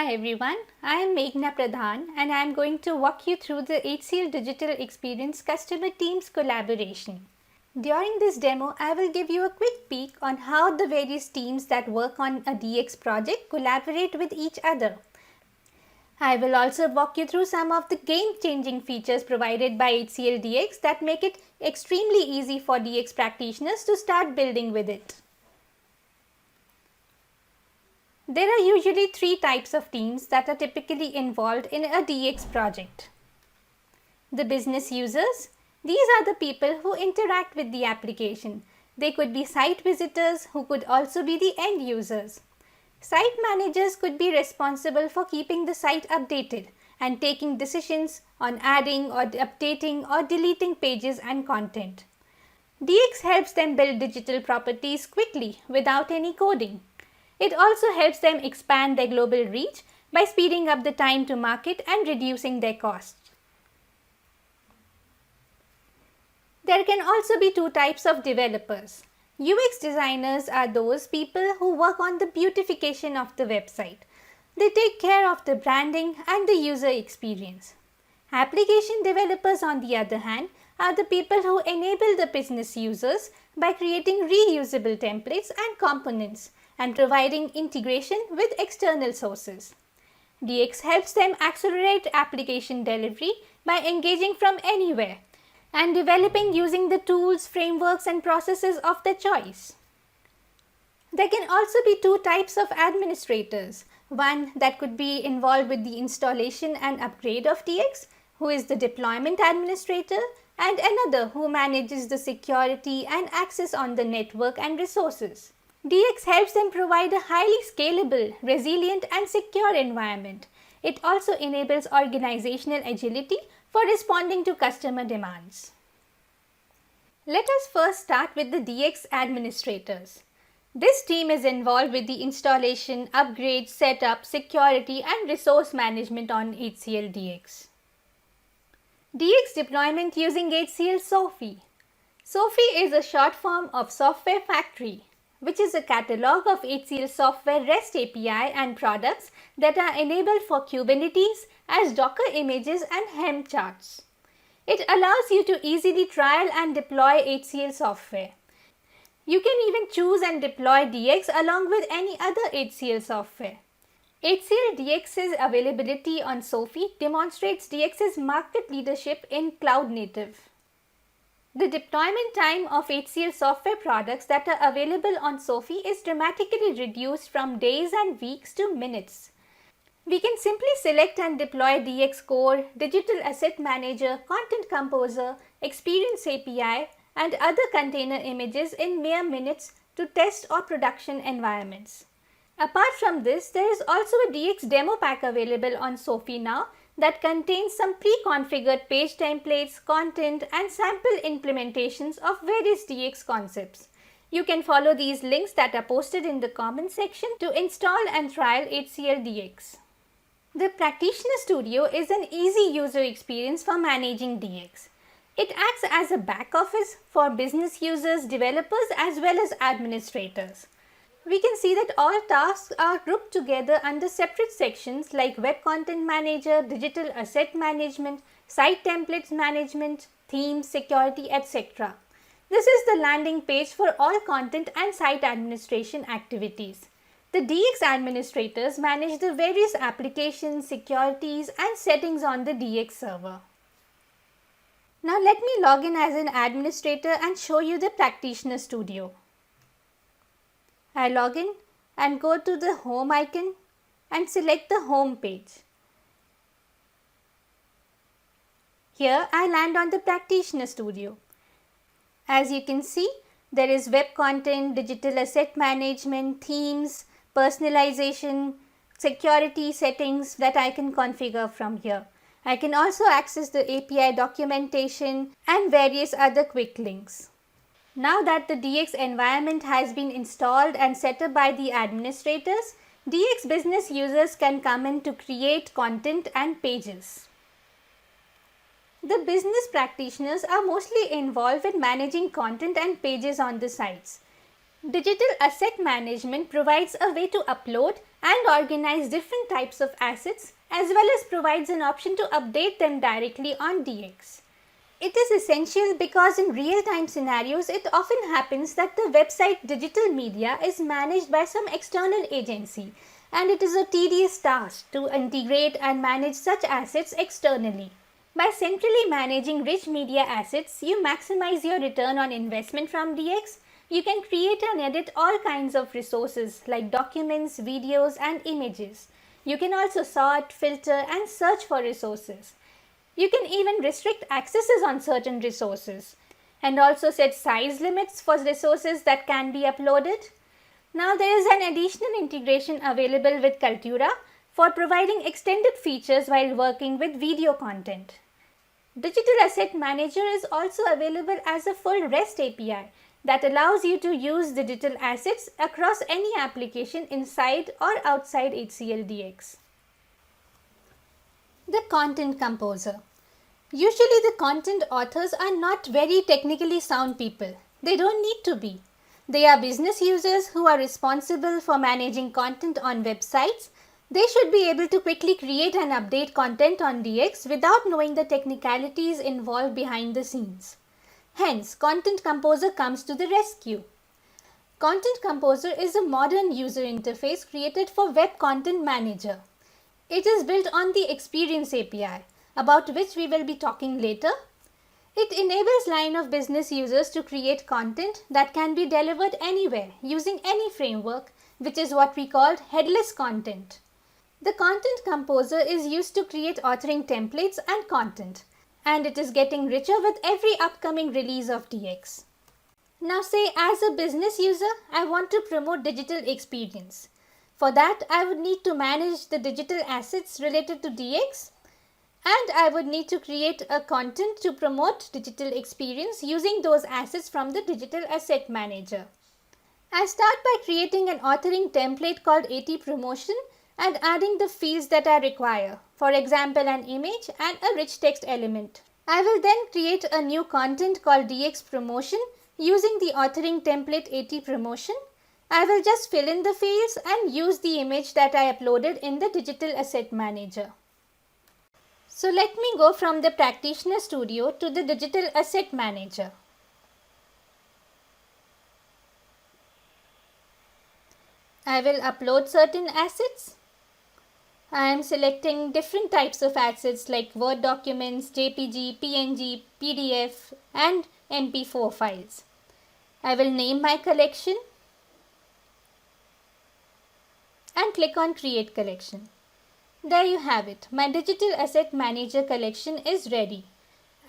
Hi everyone, I am Meghna Pradhan and I am going to walk you through the HCL Digital Experience Customer Teams collaboration. During this demo, I will give you a quick peek on how the various teams that work on a DX project collaborate with each other. I will also walk you through some of the game-changing features provided by HCL DX that make it extremely easy for DX practitioners to start building with it. There are usually three types of teams that are typically involved in a DX project. The business users. These are the people who interact with the application. They could be site visitors who could also be the end users. Site managers could be responsible for keeping the site updated and taking decisions on adding or updating or deleting pages and content. DX helps them build digital properties quickly without any coding. It also helps them expand their global reach by speeding up the time to market and reducing their costs. There can also be two types of developers. UX designers are those people who work on the beautification of the website. They take care of the branding and the user experience. Application developers, on the other hand, are the people who enable the business users by creating reusable templates and components and providing integration with external sources. DX helps them accelerate application delivery by engaging from anywhere and developing using the tools, frameworks and processes of their choice. There can also be two types of administrators. One that could be involved with the installation and upgrade of DX, who is the deployment administrator, and another who manages the security and access on the network and resources. DX helps them provide a highly scalable, resilient and secure environment. It also enables organizational agility for responding to customer demands. Let us first start with the DX administrators. This team is involved with the installation, upgrade, setup, security and resource management on HCL DX. DX deployment using HCL SOFI. SOFI is a short form of Software Factory, which is a catalog of HCL software REST API and products that are enabled for Kubernetes as Docker images and Helm charts. It allows you to easily trial and deploy HCL software. You can even choose and deploy DX along with any other HCL software. HCL DX's availability on SOFI demonstrates DX's market leadership in cloud native. The deployment time of HCL software products that are available on SOFI is dramatically reduced from days and weeks to minutes. We can simply select and deploy DX Core, Digital Asset Manager, Content Composer, Experience API and other container images in mere minutes to test or production environments. Apart from this, there is also a DX demo pack available on SOFI now that contains some pre-configured page templates, content and sample implementations of various DX concepts. You can follow these links that are posted in the comment section to install and trial HCL DX. The Practitioner Studio is an easy user experience for managing DX. It acts as a back office for business users, developers as well as administrators. We can see that all tasks are grouped together under separate sections like Web Content Manager, Digital Asset Management, Site Templates Management, Themes, Security, etc. This is the landing page for all content and site administration activities. The DX administrators manage the various applications, securities and settings on the DX server. Now let me log in as an administrator and show you the Practitioner Studio. I log in and go to the home icon and select the home page. Here I land on the Practitioner Studio. As you can see, there is web content, digital asset management, themes, personalization, security settings that I can configure from here. I can also access the API documentation and various other quick links. Now that the DX environment has been installed and set up by the administrators, DX business users can come in to create content and pages. The business practitioners are mostly involved in managing content and pages on the sites. Digital asset management provides a way to upload and organize different types of assets as well as provides an option to update them directly on DX. It is essential because in real-time scenarios, it often happens that the website digital media is managed by some external agency and it is a tedious task to integrate and manage such assets externally. By centrally managing rich media assets, you maximize your return on investment from DX. You can create and edit all kinds of resources like documents, videos and images. You can also sort, filter and search for resources. You can even restrict accesses on certain resources and also set size limits for resources that can be uploaded. Now there is an additional integration available with Kaltura for providing extended features while working with video content. Digital Asset Manager is also available as a full REST API that allows you to use digital assets across any application inside or outside HCLDX. The Content Composer. Usually the content authors are not very technically sound people. They don't need to be. They are business users who are responsible for managing content on websites. They should be able to quickly create and update content on DX without knowing the technicalities involved behind the scenes. Hence, Content Composer comes to the rescue. Content Composer is a modern user interface created for Web Content Manager. It is built on the Experience API, about which we will be talking later. It enables line of business users to create content that can be delivered anywhere using any framework, which is what we called headless content. The Content Composer is used to create authoring templates and content, and it is getting richer with every upcoming release of DX. Now say as a business user, I want to promote digital experience. For that, I would need to manage the digital assets related to DX, and I would need to create a content to promote digital experience using those assets from the Digital Asset Manager. I start by creating an authoring template called AT Promotion and adding the fields that I require, for example an image and a rich text element. I will then create a new content called DX Promotion using the authoring template AT Promotion. I will just fill in the fields and use the image that I uploaded in the Digital Asset Manager. So let me go from the Practitioner Studio to the Digital Asset Manager. I will upload certain assets. I am selecting different types of assets like Word documents, JPG, PNG, PDF and MP4 files. I will name my collection and click on Create Collection. There you have it. My Digital Asset Manager collection is ready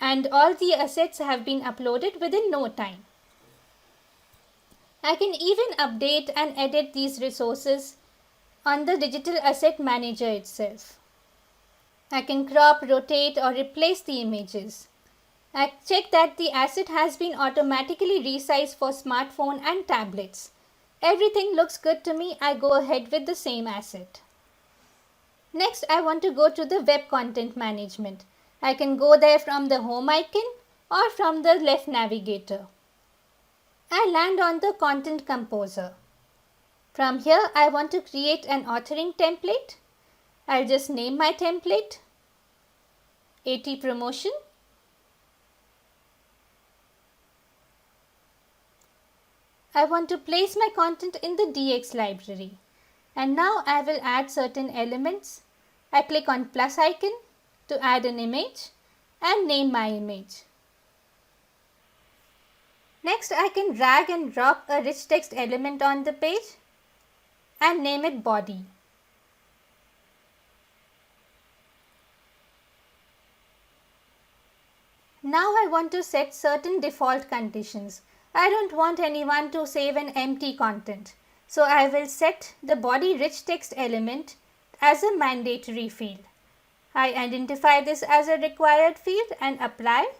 and all the assets have been uploaded within no time. I can even update and edit these resources on the Digital Asset Manager itself. I can crop, rotate or replace the images. I check that the asset has been automatically resized for smartphone and tablets. Everything looks good to me. I go ahead with the same asset. Next, I want to go to the Web Content Management. I can go there from the home icon or from the left navigator. I land on the Content Composer. From here, I want to create an authoring template. I'll just name my template AT Promotion. I want to place my content in the DX library. And now I will add certain elements. I click on plus icon to add an image and name my image. Next, I can drag and drop a rich text element on the page and name it body. Now I want to set certain default conditions. I don't want anyone to save an empty content. So I will set the body rich text element as a mandatory field. I identify this as a required field and apply.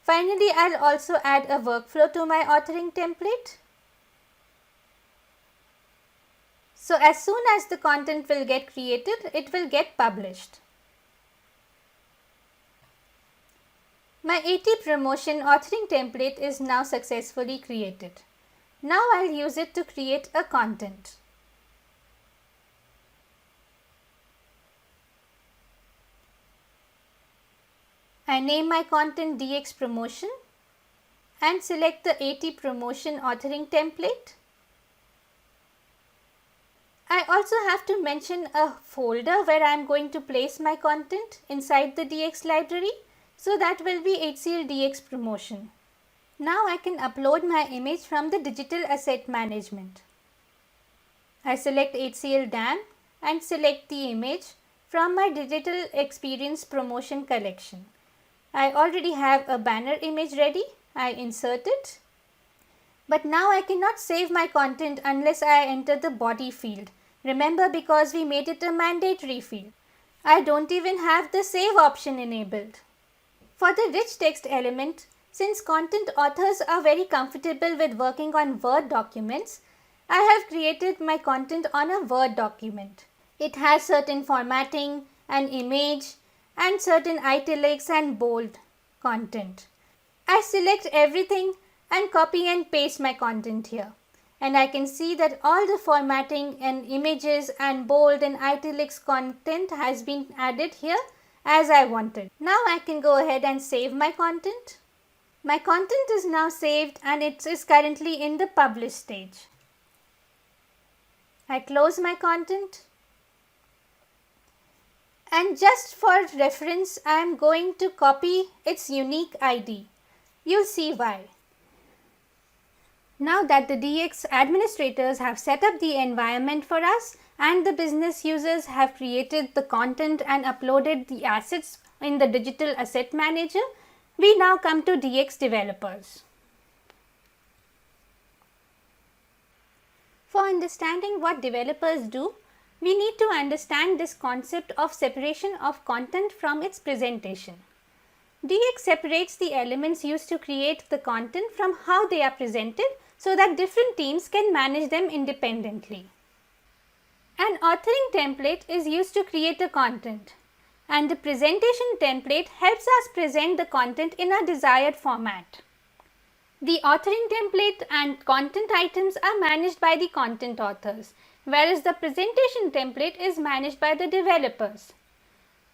Finally, I'll also add a workflow to my authoring template. So as soon as the content will get created, it will get published. My AT promotion authoring template is now successfully created. Now I'll use it to create a content. I name my content DX promotion and select the AT promotion authoring template. I also have to mention a folder where I am going to place my content inside the DX library. So that will be HCL DX promotion. Now I can upload my image from the digital asset management. I select HCL DAM and select the image from my digital experience promotion collection. I already have a banner image ready. I insert it. But now I cannot save my content unless I enter the body field. Remember, because we made it a mandatory field. I don't even have the save option enabled. For the rich text element, since content authors are very comfortable with working on Word documents, I have created my content on a Word document. It has certain formatting, an image, and certain italics and bold content. I select everything and copy and paste my content here. And I can see that all the formatting and images and bold and italics content has been added here as I wanted. Now I can go ahead and save my content. My content is now saved and it is currently in the publish stage. I close my content. And just for reference, I am going to copy its unique ID. You'll see why. Now that the DX administrators have set up the environment for us and the business users have created the content and uploaded the assets in the digital asset manager, we now come to DX developers. For understanding what developers do, we need to understand this concept of separation of content from its presentation. DX separates the elements used to create the content from how they are presented so that different teams can manage them independently. An authoring template is used to create the content, and the presentation template helps us present the content in a desired format. The authoring template and content items are managed by the content authors, whereas the presentation template is managed by the developers.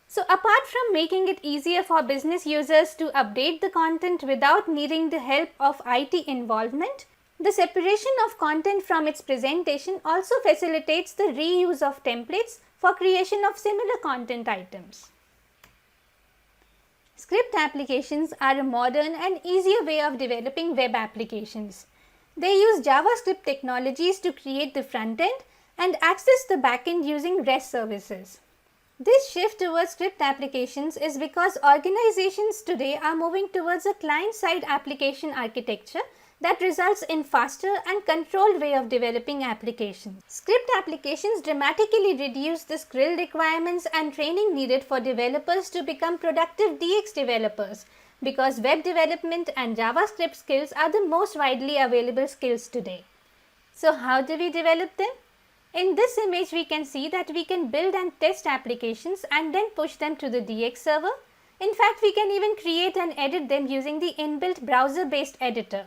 So apart from making it easier for business users to update the content without needing the help of IT involvement, the separation of content from its presentation also facilitates the reuse of templates for creation of similar content items. Script applications are a modern and easier way of developing web applications. They use JavaScript technologies to create the front end and access the backend using REST services. This shift towards script applications is because organizations today are moving towards a client-side application architecture that results in faster and controlled way of developing applications. Script applications dramatically reduce the skill requirements and training needed for developers to become productive DX developers, because web development and JavaScript skills are the most widely available skills today. So how do we develop them? In this image, we can see that we can build and test applications and then push them to the DX server. In fact, we can even create and edit them using the inbuilt browser-based editor.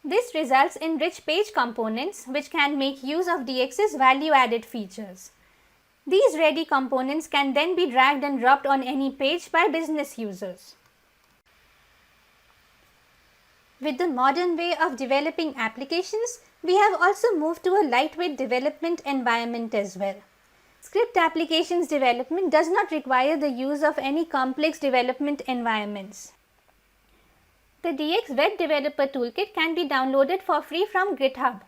This results in rich page components which can make use of DX's value-added features. These ready components can then be dragged and dropped on any page by business users. With the modern way of developing applications, we have also moved to a lightweight development environment as well. Script applications development does not require the use of any complex development environments. The DX Web Developer Toolkit can be downloaded for free from GitHub.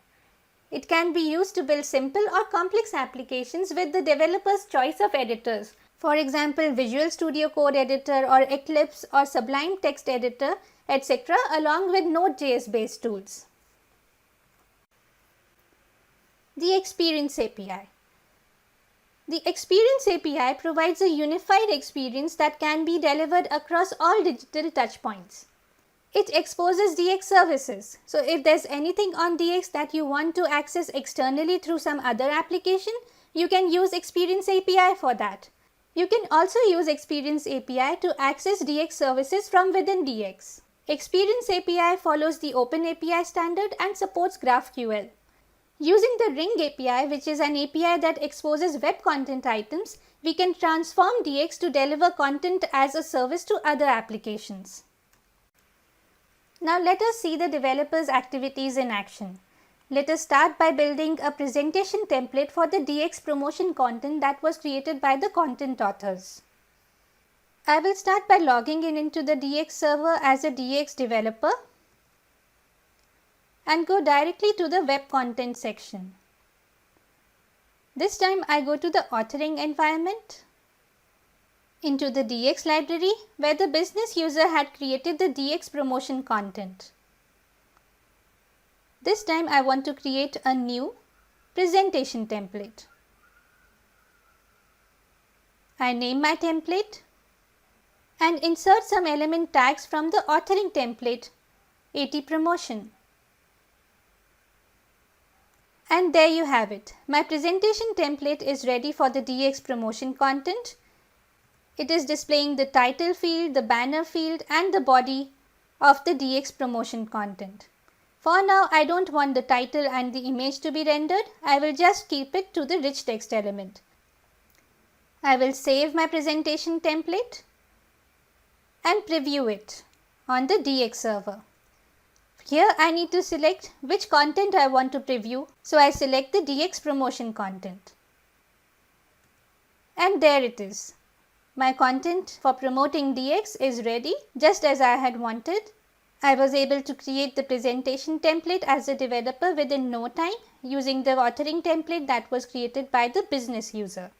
It can be used to build simple or complex applications with the developer's choice of editors. For example, Visual Studio Code Editor or Eclipse or Sublime Text Editor, etc., along with Node.js based tools. The Experience API. The Experience API provides a unified experience that can be delivered across all digital touchpoints. It exposes DX services. So if there's anything on DX that you want to access externally through some other application, you can use Experience API for that. You can also use Experience API to access DX services from within DX. Experience API follows the Open API standard and supports GraphQL. Using the Ring API, which is an API that exposes web content items, we can transform DX to deliver content as a service to other applications. Now let us see the developers' activities in action. Let us start by building a presentation template for the DX promotion content that was created by the content authors. I will start by logging in into the DX server as a DX developer and go directly to the web content section. This time I go to the authoring environment, into the DX library where the business user had created the DX promotion content. This time I want to create a new presentation template. I name my template and insert some element tags from the authoring template AT promotion. And there you have it. My presentation template is ready for the DX promotion content. It is displaying the title field, the banner field and the body of the DX promotion content. For now, I don't want the title and the image to be rendered. I will just keep it to the rich text element. I will save my presentation template and preview it on the DX server. Here I need to select which content I want to preview, so I select the DX promotion content. And there it is. My content for promoting DX is ready just as I had wanted. I was able to create the presentation template as a developer within no time using the authoring template that was created by the business user.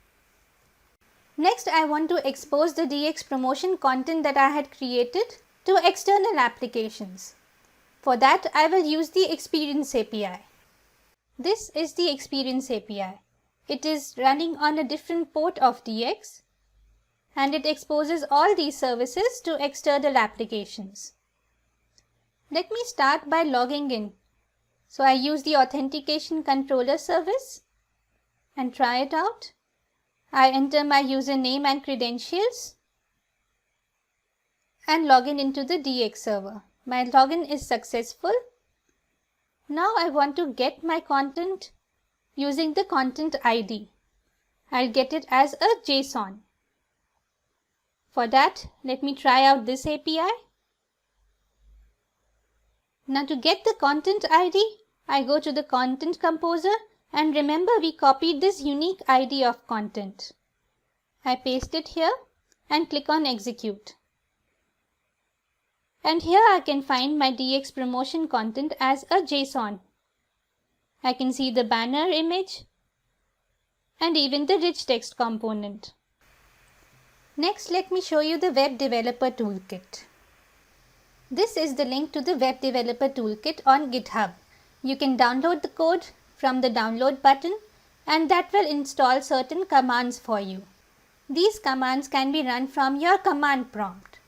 Next, I want to expose the DX promotion content that I had created to external applications. For that, I will use the Experience API. This is the Experience API. It is running on a different port of DX and it exposes all these services to external applications. Let me start by logging in. So I use the authentication controller service and try it out. I enter my username and credentials and log in into the DX server. My login is successful. Now I want to get my content using the content ID. I'll get it as a JSON. For that, let me try out this API. Now to get the content ID, I go to the content composer and remember we copied this unique ID of content. I paste it here and click on execute. And here I can find my DX promotion content as a JSON. I can see the banner image and even the rich text component. Next, let me show you the Web Developer Toolkit. This is the link to the Web Developer Toolkit on GitHub. You can download the code from the download button and that will install certain commands for you. These commands can be run from your command prompt.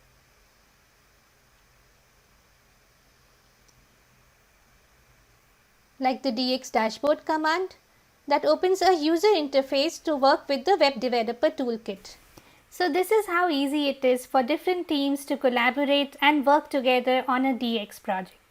Like the DX dashboard command that opens a user interface to work with the Web Developer Toolkit. So this is how easy it is for different teams to collaborate and work together on a DX project.